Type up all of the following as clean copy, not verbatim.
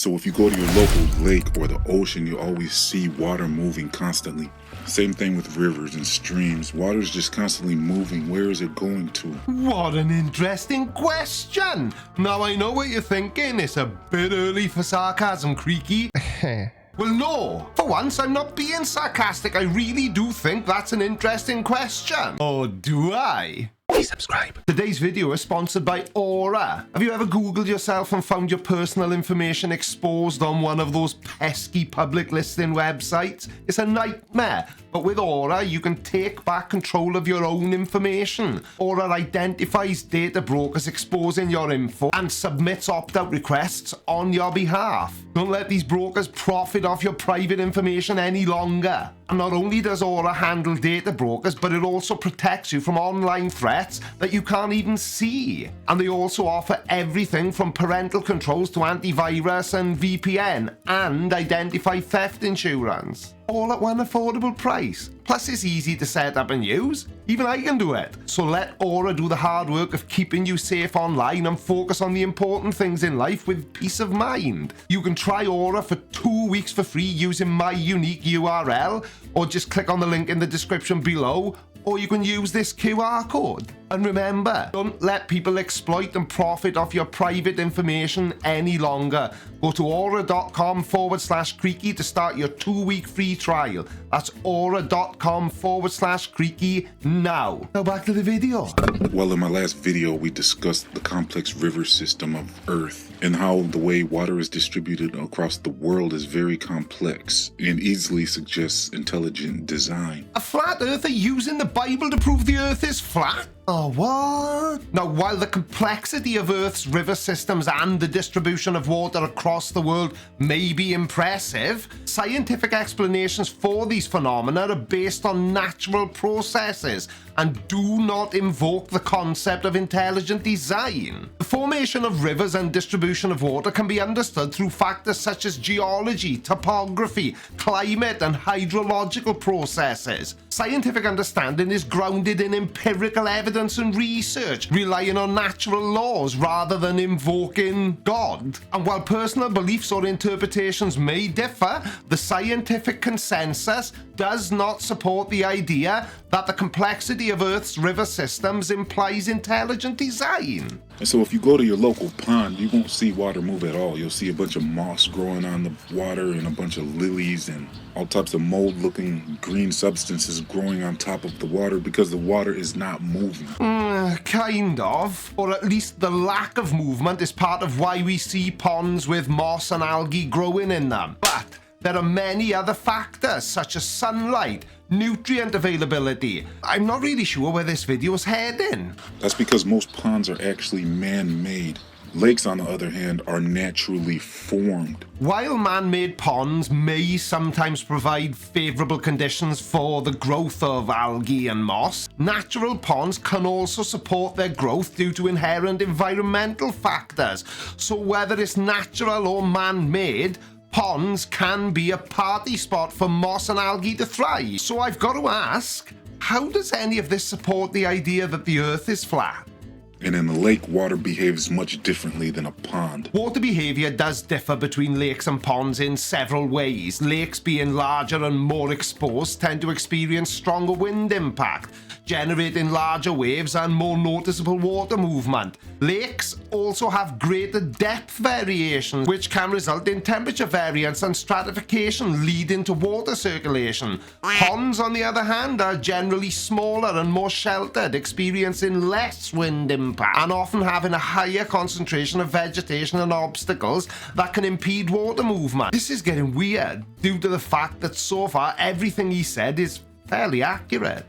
So if you go to your local lake or the ocean, you always see water moving constantly. Same thing with rivers and streams. Water is just constantly moving. Where is it going to? What an interesting question. Now I know what you're thinking. It's a bit early for sarcasm, Creaky. Well, no. For once, I'm not being sarcastic. I really do think that's an interesting question. Or do I? Please subscribe. Today's video is sponsored by Aura. Have you ever Googled yourself and found your personal information exposed on one of those pesky public listing websites? It's a nightmare. But with Aura, you can take back control of your own information. Aura identifies data brokers exposing your info and submits opt-out requests on your behalf. Don't let these brokers profit off your private information any longer. And not only does Aura handle data brokers, but it also protects you from online threats that you can't even see. And they also offer everything from parental controls to antivirus and VPN, and identify theft insurance. All at one affordable price. Plus it's easy to set up and use. Even I can do it. So let Aura do the hard work of keeping you safe online and focus on the important things in life with peace of mind. You can try Aura for 2 weeks for free using my unique URL, or just click on the link in the description below, or you can use this QR code. And remember, don't let people exploit and profit off your private information any longer. Go to aura.com/creaky to start your 2-week free trial. That's aura.com/creaky now. Now back to the video. Well, in my last video, we discussed the complex river system of Earth and how the way water is distributed across the world is very complex and easily suggests intelligent design. A flat earther using the Bible to prove the earth is flat? Oh, what? Now, while the complexity of Earth's river systems and the distribution of water across the world may be impressive, scientific explanations for these phenomena are based on natural processes and do not invoke the concept of intelligent design. The formation of rivers and distribution of water can be understood through factors such as geology, topography, climate, and hydrological processes. Scientific understanding is grounded in empirical evidence and research, relying on natural laws rather than invoking God. And while personal beliefs or interpretations may differ, the scientific consensus does not support the idea that the complexity of Earth's river systems implies intelligent design. And so if you go to your local pond, you won't see water move at all. You'll see a bunch of moss growing on the water and a bunch of lilies and all types of mold-looking green substances growing on top of the water because the water is not moving. Kind of. Or at least the lack of movement is part of why we see ponds with moss and algae growing in them. But there are many other factors such as sunlight, nutrient availability. I'm not really sure where this video is heading. That's because most ponds are actually man-made. Lakes, on the other hand, are naturally formed. While man-made ponds may sometimes provide favorable conditions for the growth of algae and moss, natural ponds can also support their growth due to inherent environmental factors. So whether it's natural or man-made, ponds can be a party spot for moss and algae to thrive. So I've got to ask, how does any of this support the idea that the Earth is flat? And in a lake, water behaves much differently than a pond. Water behavior does differ between lakes and ponds in several ways. Lakes, being larger and more exposed, tend to experience stronger wind impact, generating larger waves and more noticeable water movement. Lakes also have greater depth variations, which can result in temperature variance and stratification, leading to water circulation. Ponds, on the other hand, are generally smaller and more sheltered, experiencing less wind impact and often having a higher concentration of vegetation and obstacles that can impede water movement. This is getting weird due to the fact that so far everything he said is fairly accurate.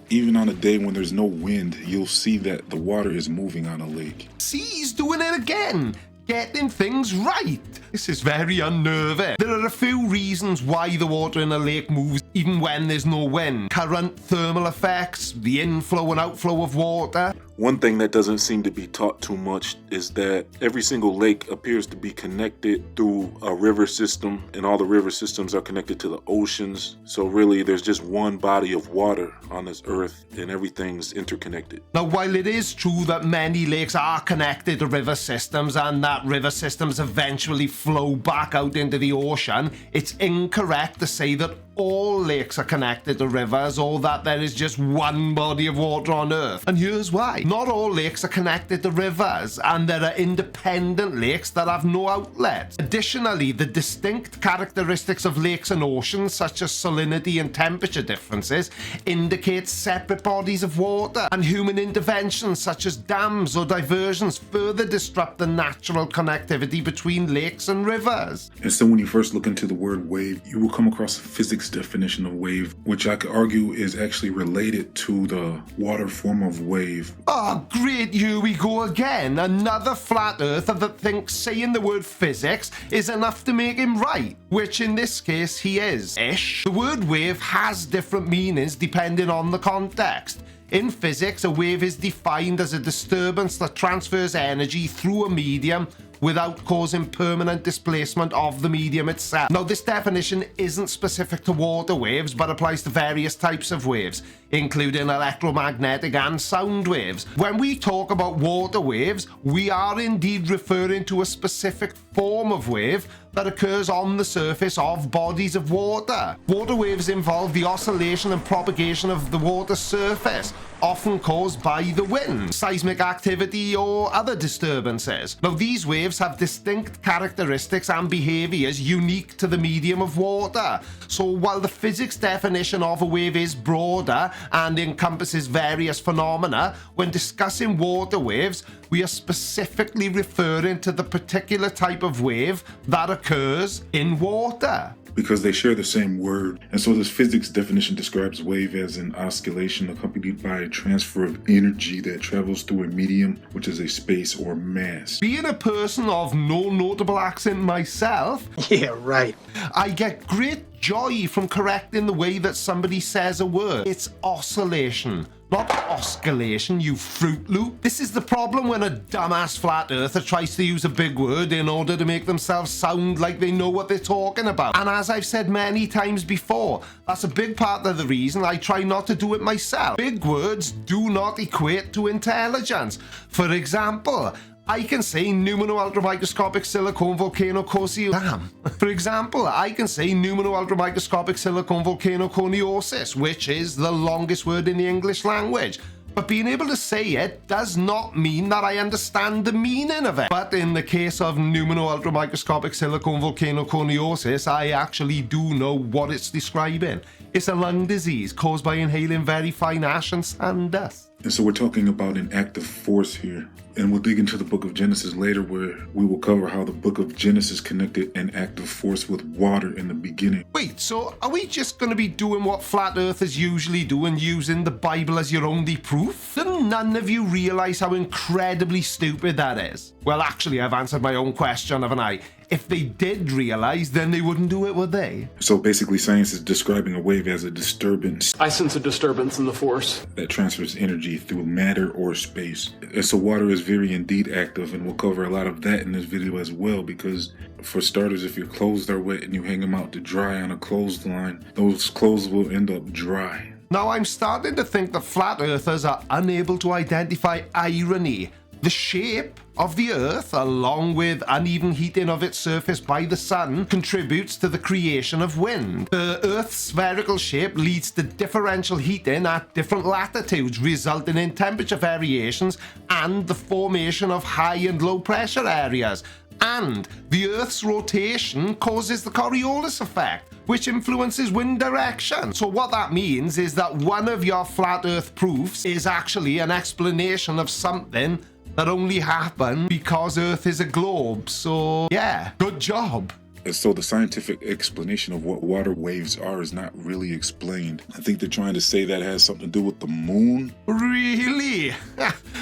Even on a day when there's no wind, you'll see that the water is moving on a lake. See, he's doing it again. Getting things right. This is very unnerving. There are a few reasons why the water in a lake moves even when there's no wind. Current, thermal effects, the inflow and outflow of water. One thing that doesn't seem to be taught too much is that every single lake appears to be connected through a river system, and all the river systems are connected to the oceans. So really, there's just one body of water on this earth, and everything's interconnected. Now, while it is true that many lakes are connected to river systems and that river systems eventually flow back out into the ocean, it's incorrect to say that all lakes are connected to rivers or that there is just one body of water on Earth. And here's why. Not all lakes are connected to rivers, and there are independent lakes that have no outlets. Additionally, the distinct characteristics of lakes and oceans, such as salinity and temperature differences, indicate separate bodies of water, and human interventions such as dams or diversions further disrupt the natural connectivity between lakes and rivers. And so when you first look into the word wave, you will come across a physics definition of wave, which I could argue is actually related to the water form of wave. Oh, great, here we go again. Another flat earther that thinks saying the word physics is enough to make him right, which in this case he is-ish. The word wave has different meanings depending on the context. In physics, a wave is defined as a disturbance that transfers energy through a medium without causing permanent displacement of the medium itself. Now, this definition isn't specific to water waves, but applies to various types of waves, including electromagnetic and sound waves. When we talk about water waves, we are indeed referring to a specific form of wave that occurs on the surface of bodies of water. Water waves involve the oscillation and propagation of the water surface, often caused by the wind, seismic activity, or other disturbances. Now, these waves have distinct characteristics and behaviors unique to the medium of water. So while the physics definition of a wave is broader and encompasses various phenomena, when discussing water waves, we are specifically referring to the particular type of wave that occurs in water. Because they share the same word. And so this physics definition describes wave as an oscillation accompanied by a transfer of energy that travels through a medium, which is a space or mass. Being a person of no notable accent myself, Yeah, right. I get great joy from correcting the way that somebody says a word. It's oscillation, not oscillation, you Fruit Loop. This is the problem when a dumbass flat earther tries to use a big word in order to make themselves sound like they know what they're talking about. And as I've said many times before, that's a big part of the reason I try not to do it myself. Big words do not equate to intelligence. For example, I can say pneumono-ultramicroscopic silicone volcano Damn. For example, I can say pneumono-ultramicroscopic silicone volcanoconiosis, which is the longest word in the English language. But being able to say it does not mean that I understand the meaning of it. But in the case of pneumono-ultramicroscopic silicone volcanoconiosis, I actually do know what it's describing. It's a lung disease caused by inhaling very fine ash and sand dust. And so we're talking about an active force here. And we'll dig into the book of Genesis later, where we will cover how the book of Genesis connected an active force with water in the beginning. Wait, so are we just going to be doing what flat earthers usually do and using the Bible as your only proof? Do none of you realize how incredibly stupid that is? Well, actually, I've answered my own question, haven't I? If they did realize, then they wouldn't do it, would they? So basically, science is describing a wave as a disturbance I sense a disturbance in the force. that transfers energy through matter or space. And so water is very indeed active, and we'll cover a lot of that in this video as well, because for starters, if your clothes are wet and you hang them out to dry on a clothesline, those clothes will end up dry. Now, I'm starting to think that flat earthers are unable to identify irony. The shape of the Earth, along with uneven heating of its surface by the sun, contributes to the creation of wind. The Earth's spherical shape leads to differential heating at different latitudes, resulting in temperature variations and the formation of high and low pressure areas. And the Earth's rotation causes the Coriolis effect, which influences wind direction. So what that means is that one of your flat Earth proofs is actually an explanation of something that only happened because Earth is a globe. So yeah, good job. And so the scientific explanation of what water waves are is not really explained. I think they're trying to say that has something to do with the moon. Really?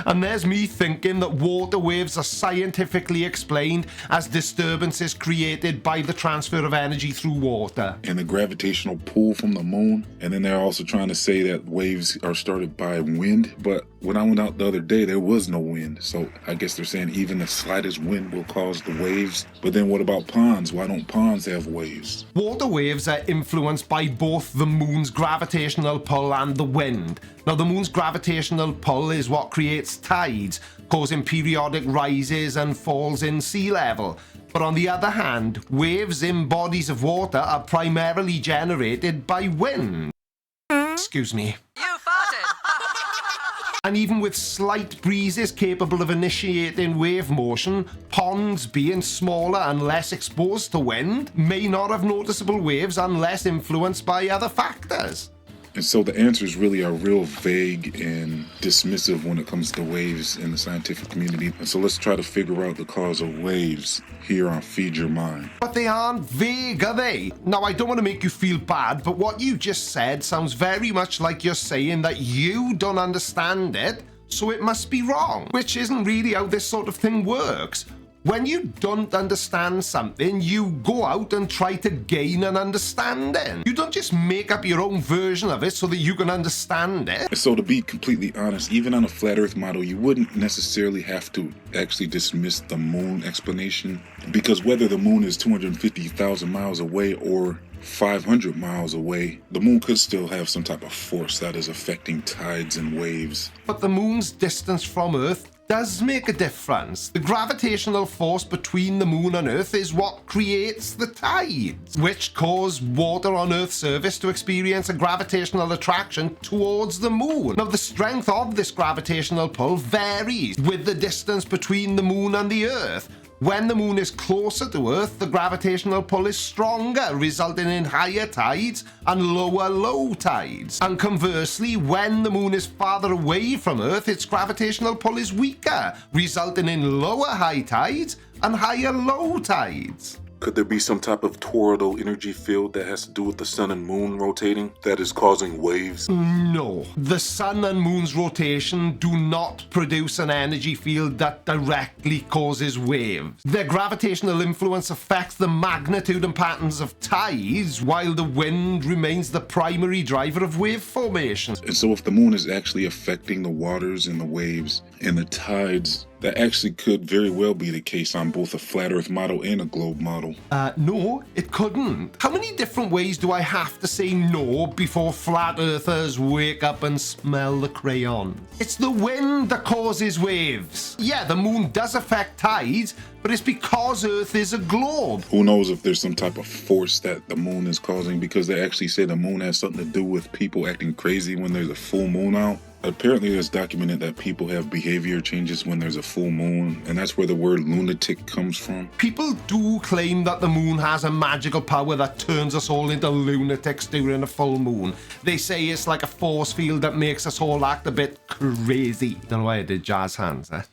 And there's me thinking that water waves are scientifically explained as disturbances created by the transfer of energy through water. And the gravitational pull from the moon. And then they're also trying to say that waves are started by wind. But when I went out the other day, there was no wind. So I guess they're saying even the slightest wind will cause the waves. But then what about ponds? Why don't ponds have waves? Water waves are influenced by both the moon's gravitational pull and the wind. Now, the moon's gravitational pull is what creates tides, causing periodic rises and falls in sea level. But on the other hand, waves in bodies of water are primarily generated by wind. Excuse me. You farted! And even with slight breezes capable of initiating wave motion, ponds, being smaller and less exposed to wind, may not have noticeable waves unless influenced by other factors. And so the answers really are real vague and dismissive when it comes to waves in the scientific community. And so let's try to figure out the cause of waves here on Feed Your Mind. But they aren't vague, are they? Now, I don't want to make you feel bad, but what you just said sounds very much like you're saying that you don't understand it, so it must be wrong, which isn't really how this sort of thing works. When you don't understand something, you go out and try to gain an understanding. You don't just make up your own version of it so that you can understand it. And so to be completely honest, even on a flat earth model, you wouldn't necessarily have to actually dismiss the moon explanation, because whether the moon is 250,000 miles away or 500 miles away, the moon could still have some type of force that is affecting tides and waves. But the moon's distance from Earth does make a difference. The gravitational force between the moon and Earth is what creates the tides, which cause water on Earth's surface to experience a gravitational attraction towards the moon. Now, the strength of this gravitational pull varies with the distance between the moon and the Earth. When the moon is closer to Earth, the gravitational pull is stronger, resulting in higher tides and lower low tides. And conversely, when the moon is farther away from Earth, its gravitational pull is weaker, resulting in lower high tides and higher low tides. Could there be some type of toroidal energy field that has to do with the sun and moon rotating that is causing waves? No. The sun and moon's rotation do not produce an energy field that directly causes waves. Their gravitational influence affects the magnitude and patterns of tides, while the wind remains the primary driver of wave formation. And so if the moon is actually affecting the waters and the waves and the tides, that actually could very well be the case on both a flat earth model and a globe model. No, it couldn't. How many different ways do I have to say no before flat earthers wake up and smell the crayon? It's the wind that causes waves. Yeah, the moon does affect tides, but it's because Earth is a globe. Who knows if there's some type of force that the moon is causing, because they actually say the moon has something to do with people acting crazy when there's a full moon out. Apparently it's documented that people have behavior changes when there's a full moon, and that's where the word lunatic comes from. People do claim that the moon has a magical power that turns us all into lunatics during a full moon. They say it's like a force field that makes us all act a bit crazy. Don't know why I did jazz hands there.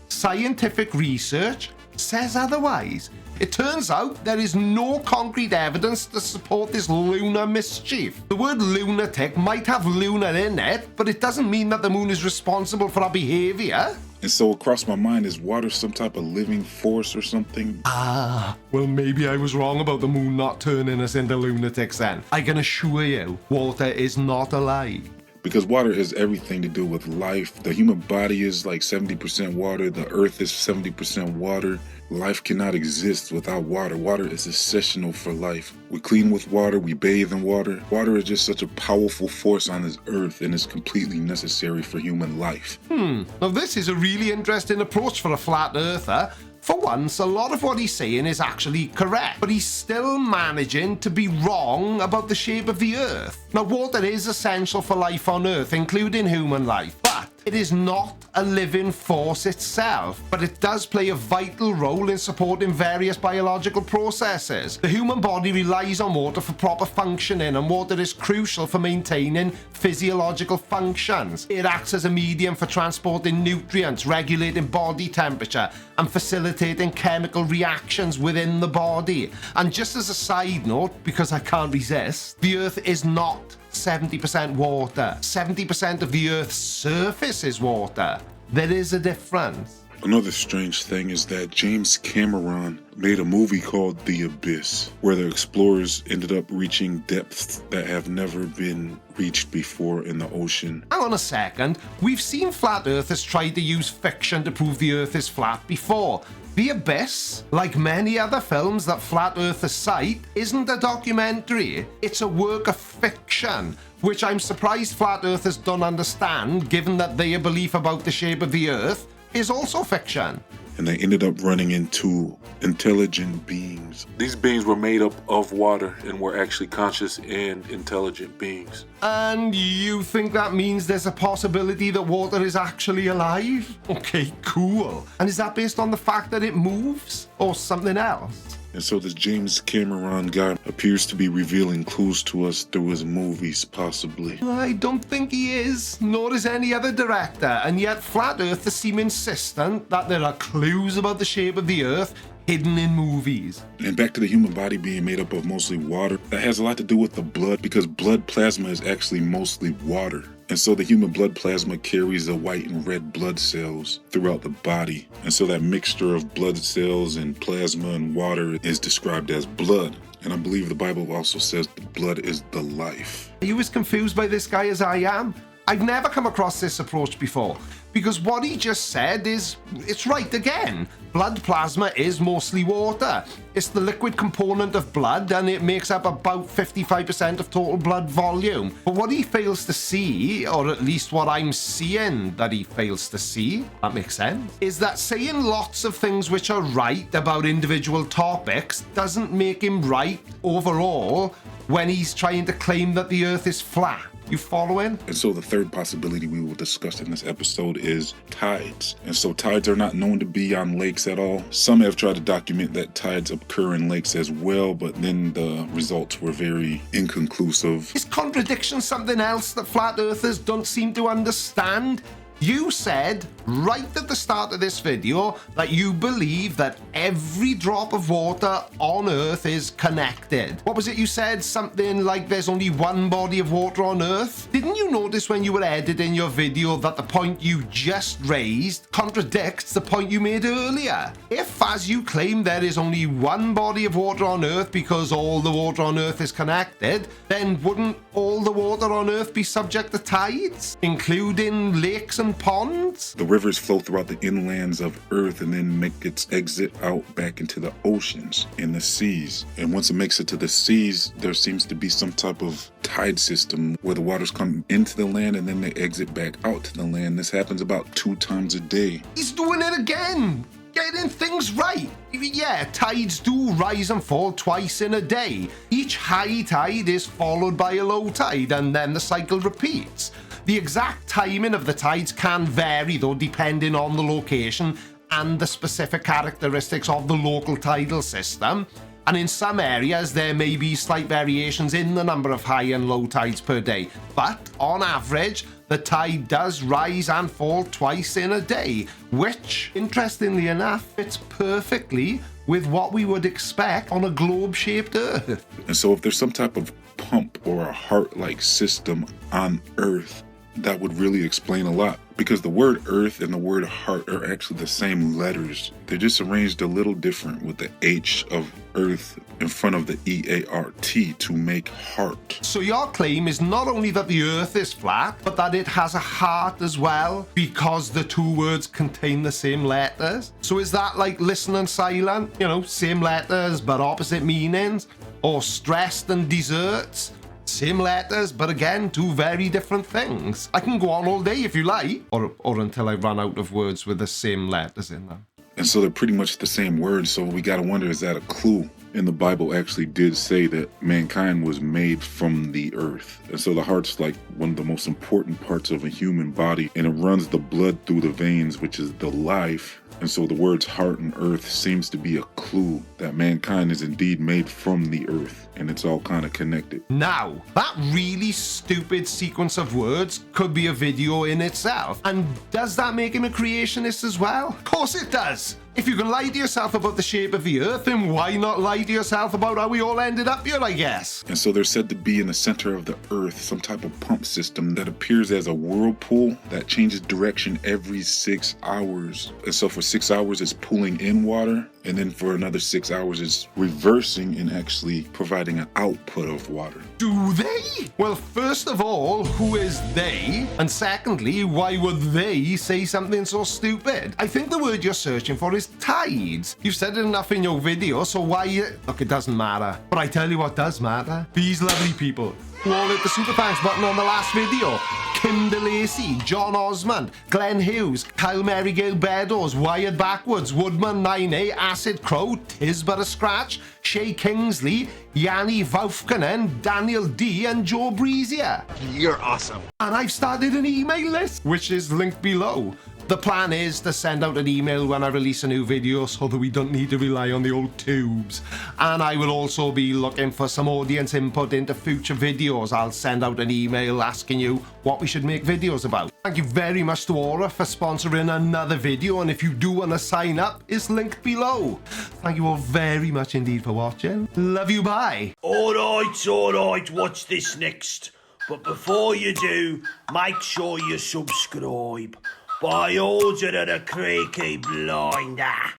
Scientific research says otherwise. It turns out there is no concrete evidence to support this lunar mischief. The word lunatic might have lunar in it, but it doesn't mean that the moon is responsible for our behavior. And so across my mind, is water some type of living force or something? Well, maybe I was wrong about the moon not turning us into lunatics then. I can assure you, water is not alive. Because water has everything to do with life. The human body is like 70% water. The earth is 70% water. Life cannot exist without water. Water is essential for life. We clean with water. We bathe in water. Water is just such a powerful force on this earth, and is completely necessary for human life. Now this is a really interesting approach for a flat earther. For once, a lot of what he's saying is actually correct, but he's still managing to be wrong about the shape of the Earth. Now, water is essential for life on Earth, including human life, but It is not a living force itself, but it does play a vital role in supporting various biological processes. The human body relies on water for proper functioning, and water is crucial for maintaining physiological functions. It acts as a medium for transporting nutrients, regulating body temperature, and facilitating chemical reactions within the body. And just as a side note, because I can't resist, the Earth is not 70% water. 70% of the Earth's surface is water. There is a difference. Another strange thing is that James Cameron made a movie called The Abyss, where the explorers ended up reaching depths that have never been reached before in the ocean. Hang on a second. We've seen flat earthers try to use fiction to prove the Earth is flat before. The Abyss, like many other films that flat earthers cite, isn't a documentary. It's a work of fiction, which I'm surprised flat earthers don't understand, given that their belief about the shape of the Earth is also fiction. And they ended up running into intelligent beings. These beings were made up of water and were actually conscious and intelligent beings. And you think that means there's a possibility that water is actually alive? Okay, cool. And is that based on the fact that it moves, or something else? And so this James Cameron guy appears to be revealing clues to us through his movies, possibly. I don't think he is, nor is any other director, and yet flat earthers seem insistent that there are clues about the shape of the Earth hidden in movies. And back to the human body being made up of mostly water, that has a lot to do with the blood, because blood plasma is actually mostly water. And so the human blood plasma carries the white and red blood cells throughout the body. And so that mixture of blood cells and plasma and water is described as blood. And I believe the Bible also says the blood is the life. Are you as confused by this guy as I am? I've never come across this approach before, because what he just said it's right again. Blood plasma is mostly water. It's the liquid component of blood, and it makes up about 55% of total blood volume. But what he fails to see, or at least what I'm seeing that he fails to see, that makes sense, is that saying lots of things which are right about individual topics doesn't make him right overall when he's trying to claim that the Earth is flat. You following? And so the third possibility we will discuss in this episode is tides. And so tides are not known to be on lakes at all. Some have tried to document that tides occur in lakes as well, but then the results were very inconclusive. Is contradiction something else that flat earthers don't seem to understand? You said right at the start of this video that you believe that every drop of water on Earth is connected. What was it you said? Something like there's only one body of water on Earth? Didn't you notice when you were editing your video that the point you just raised contradicts the point you made earlier? If, as you claim, there is only one body of water on Earth because all the water on Earth is connected, then wouldn't all the water on Earth be subject to tides, including lakes and ponds? The rivers flow throughout the inlands of Earth and then make its exit out back into the oceans and the seas. And once it makes it to the seas, there seems to be some type of tide system where the waters come into the land and then they exit back out to the land. This happens about 2 times a day. He's doing it again! Getting things right. Yeah, tides do rise and fall twice in a day. Each high tide is followed by a low tide, and then the cycle repeats. The exact timing of the tides can vary, though, depending on the location and the specific characteristics of the local tidal system. And in some areas, there may be slight variations in the number of high and low tides per day. But on average, the tide does rise and fall twice in a day, which, interestingly enough, fits perfectly with what we would expect on a globe-shaped Earth. And so if there's some type of pump or a heart-like system on Earth, that would really explain a lot, because the word earth and the word heart are actually the same letters. They're just arranged a little different with the H of earth in front of the E-A-R-T to make heart. So your claim is not only that the Earth is flat, but that it has a heart as well, because the two words contain the same letters? So is that like listen and silent? You know, same letters but opposite meanings? Or stressed and desserts? Same letters, but again, two very different things. I can go on all day if you like, or until I run out of words with the same letters in them. And so they're pretty much the same words, so we gotta wonder, is that a clue? And the Bible actually did say that mankind was made from the earth. And so the heart's like one of the most important parts of a human body, and it runs the blood through the veins, which is the life. And so the words heart and earth seems to be a clue that mankind is indeed made from the earth, and it's all kind of connected. Now, that really stupid sequence of words could be a video in itself. And does that make him a creationist as well? Of course it does. If you can lie to yourself about the shape of the earth, then why not lie to yourself about how we all ended up here, I guess? And so there's said to be in the center of the earth some type of pump system that appears as a whirlpool that changes direction every 6 hours. And so for 6 hours it's pulling in water, and then for another 6 hours it's reversing and actually providing an output of water. Do they? Well, first of all, who is they? And secondly, why would they say something so stupid? I think the word you're searching for is tides. You've said it enough in your video, so why... Look, it doesn't matter. But I tell you what does matter. These lovely people who all hit the super thanks button on the last video. Kim DeLacy, John Osmond, Glenn Hughes, Kyle Merrygale Beddoes, Wired Backwards, Woodman 9A, Acid Crow, Tis But a Scratch, Shay Kingsley, Yanni Vaufkanen, Daniel D, and Joe Breezier. You're awesome. And I've started an email list, which is linked below. The plan is to send out an email when I release a new video so that we don't need to rely on the old tubes. And I will also be looking for some audience input into future videos. I'll send out an email asking you what we should make videos about. Thank you very much to Aura for sponsoring another video, and if you do want to sign up, it's linked below. Thank you all very much indeed for watching. Love you, bye. Alright, watch this next. But before you do, make sure you subscribe. By order of the Creaky Blinder.